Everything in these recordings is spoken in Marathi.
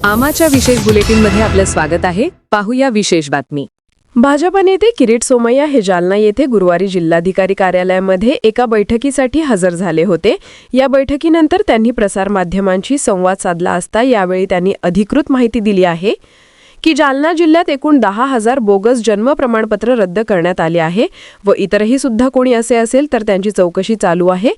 आमाच्या विशेष बुलेटिनमध्ये आपलं स्वागत आहे. पाहूया विशेष बातमी. भाजप नेते किरीट सोमय्या हे जालना येथे गुरुवारी जिल्हाधिकारी कार्यालयामध्ये एका बैठकीसाठी हजर झाले होते. या बैठकीनंतर त्यांनी प्रसारमाध्यमांशी संवाद साधला असता यावेळी त्यांनी अधिकृत माहिती दिली आहे की जालना जिल्ह्यात एकूण 10,000 बोगस जन्म प्रमाणपत्र रद्द करण्यात आले आहे व इतरही सुद्धा कोणी असे असेल तर त्यांची चौकशी चालू आहे.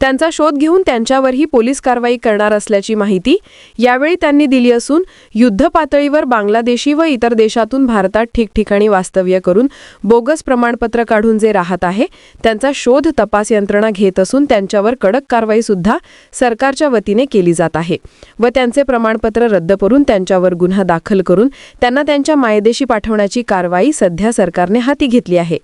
त्यांचा शोध घेऊन त्यांच्यावरही पोलीस कारवाई करणार असल्याची माहिती यावेळी त्यांनी दिली असून युद्ध पातळीवर बांगलादेशी व इतर देशातून भारतात ठिकठिकाणी वास्तव्य करून बोगस प्रमाणपत्र काढून जे राहत आहे त्यांचा शोध तपास यंत्रणा घेत असून त्यांच्यावर कडक कारवाई सुद्धा सरकारच्या वतीने केली जात आहे व त्यांचे प्रमाणपत्र रद्द करून त्यांच्यावर गुन्हा दाखल करून त्यांना त्यांच्या मायदेशी पाठवण्याची कारवाई सध्या सरकारने हाती घेतली आहे.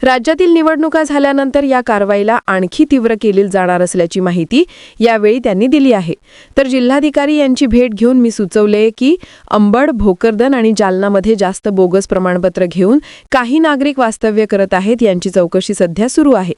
राज्यातील निवडणुका झाल्यानंतर या कारवाईला आणखी तीव्र केली जाणार असल्याची माहिती यावेळी त्यांनी दिली आहे. तर जिल्हाधिकारी यांची भेट घेऊन मी सुचवले की अंबड, भोकरदन आणि जालनामध्ये जास्त बोगस प्रमाणपत्र घेऊन काही नागरिक वास्तव्य करत आहेत यांची चौकशी सध्या सुरू आहे.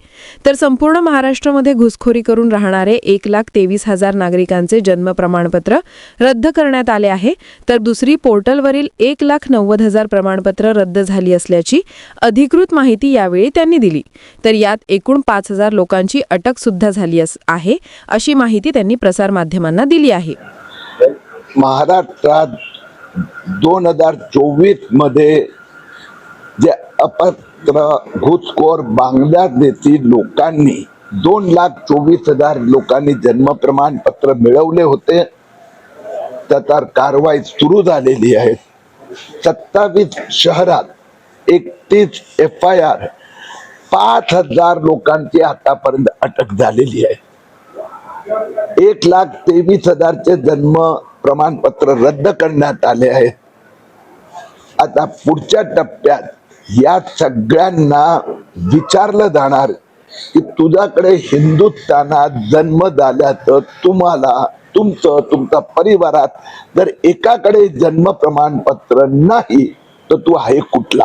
तर संपूर्ण महाराष्ट्रामध्ये घुसखोरी करून राहणारे 1,23,000 नागरिकांचे जन्म प्रमाणपत्र रद्द करण्यात आले आहे. तर दुसरी पोर्टलवरील 1,90,000 प्रमाणपत्र रद्द झाली असल्याची अधिकृत माहिती यावेळी त्यांनी दिली. तर यात एकूण 5,000 लोकांची अटक सुद्धा झाली आहे अशी माहिती त्यांनी प्रसारमाध्यमांना दिली आहे. महाराष्ट्रात 2024 मध्ये जे अपात्र घुसखोर बांगलादेशी लोकांनी 2,24,000 लोकांनी जन्म प्रमाणपत्र मिळवले होते. तर कारवाई सुरू झालेली आहे. 27 शहरात 31 FIR, 5,000 लोकांची आतापर्यंत अटक झालेली आहे. 1,23,000 जन्म प्रमाणपत्र रद्द करण्यात आले आहेत. आता पुढच्या टप्प्यात या सगळ्यांना विचारलं जाणार की तुझ्याकडे हिंदुस्थानात जन्म झाल्याचं तुम्हाला तुमच्या परिवारात जर एकाकडे जन्म प्रमाणपत्र नाही तर तू आहे कुठला,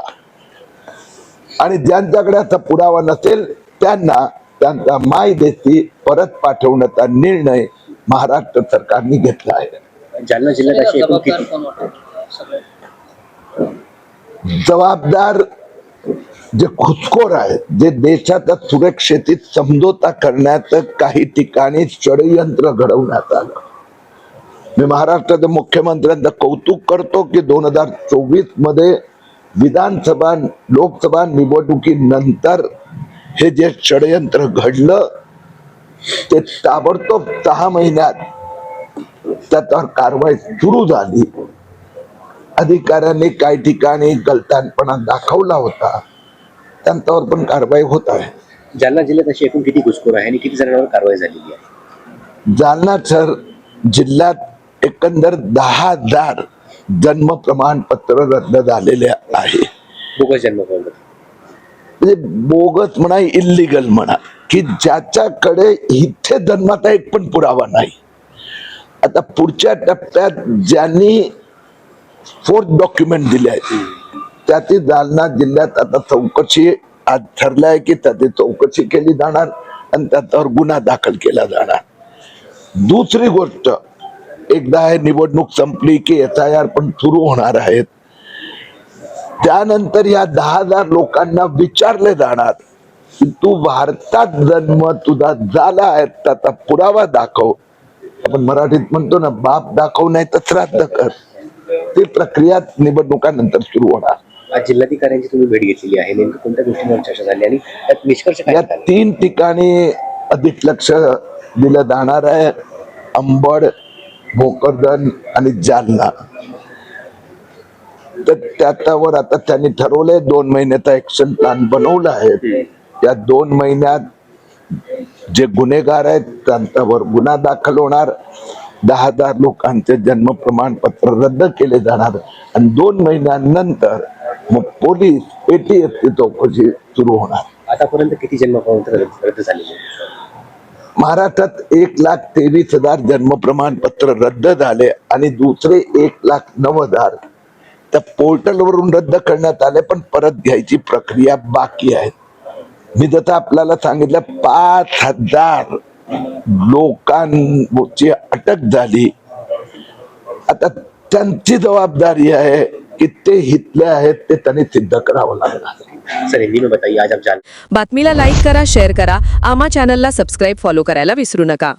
आणि ज्यांच्याकडे असा पुरावा नसेल त्यांना त्यांचा मायदेशी परत पाठवण्याचा निर्णय महाराष्ट्र सरकारने घेतला आहे. जालना जिल्ह्यात अशी एकूण किती जबाबदार जे घुसखोर आहेत, जे देशाच्या सुरक्षेची समझोता करण्याचं काही ठिकाणी षडयंत्र घडवण्यात आलं. मी महाराष्ट्राच्या मुख्यमंत्र्यांचं कौतुक करतो की 2024 मध्ये विधानसभा लोकसभा निवडणुकीनंतर हे जे षडयंत्र घडलं ते ताबडतोब 6 महिन्यात त्याच्यावर कारवाई सुरू झाली. अधिकाऱ्यांनी काही ठिकाणी गलतानपणा दाखवला होता, त्यांच्यावर पण कारवाई होत आहे. जालना जिल्ह्यात अशी एकूण किती घुसखोर आहे आणि किती जणांवर कारवाई झालेली आहे? जालना शहर जिल्ह्यात एकंदर 10,000 जन्म प्रमाणपत्र रद्द झालेले आहे. बोगस जन्म प्रमाणपत्र म्हणजे बोगस म्हणा, इल्लीगल म्हणा, की ज्याच्याकडे इथे जन्माचा एक पण पुरावा नाही. आता पुढच्या टप्प्यात ज्यांनी फोर्थ डॉक्युमेंट दिले आहेत त्याची जालना जिल्ह्यात आता चौकशी आज ठरलाय की त्याची चौकशी केली जाणार आणि त्याच्यावर गुन्हा दाखल केला जाणार. दुसरी गोष्ट, एकदा हे निवडणूक संपली की SIR पण सुरू होणार आहेत. त्यानंतर या 10,000 लोकांना विचारले जाणार की तू भारतात जन्म तुझा झाला आहे त्याचा पुरावा दाखव. आपण मराठीत म्हणतो ना, बाप दाखव नाही तर श्राद्ध कर. ती प्रक्रिया निवडणुकानंतर सुरू होणार. आज जिल्हाधिकाऱ्यांची तुम्ही भेट घेतलेली आहे, नेमकं कोणत्या गोष्टींवर चर्चा झाली आणि त्यात निष्कर्ष काय या निघाला? 3 ठिकाणी अधिक लक्ष दिलं जाणार आहे. अंबड, भोकरदन आणि जालना. तर त्याच्यावर आता त्यांनी ठरवलंय 2 महिन्याचा ऍक्शन प्लॅन बनवला आहे. या 2 महिन्यात जे गुन्हेगार आहेत त्यांच्यावर गुन्हा दाखल होणार. 10,000 लोकांचे जन्म प्रमाणपत्र रद्द केले जाणार आणि 2 महिन्यानंतर मग पोलीस ATF ची चौकशी सुरू होणार. आतापर्यंत किती जन्म प्रमाणपत्र रद्द झालेले? महाराष्ट्रात 1,23,000 जन्म प्रमाणपत्र रद्द झाले आणि दुसरे 1,09,000 त्या पोर्टलवरून रद्द करण्यात आले, पण परत घ्यायची प्रक्रिया बाकी आहे. मी जसं आपल्याला सांगितलं 5,000 लोकांची अटक झाली. आता त्यांची जबाबदारी आहे की ते हितले आहेत ते त्यांनी सिद्ध करावं लागणार. सर हिंदी में बताइए आज आप जान बातमीला लाईक करा, शेअर करा, आमा चॅनलला सबस्क्राईब फॉलो करायला विसरू नका.